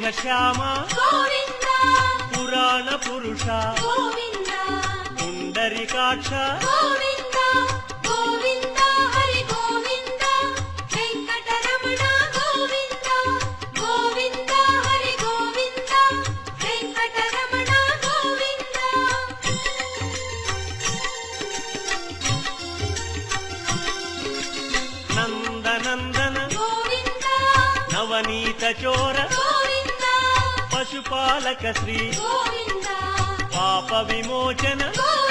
ఘనశ్యామ గోవింద పురాణ పురుష గోవింద పుండరీకాక్ష గోవింద గోవింద హరి గోవింద వెంకటరమణ గోవింద గోవింద హరి గోవింద వెంకటరమణ గోవింద నందనందన గోవింద నవనీత చోర గోవింద పశుపాలక శ్రీ గోవింద పాప విమోచన గోవింద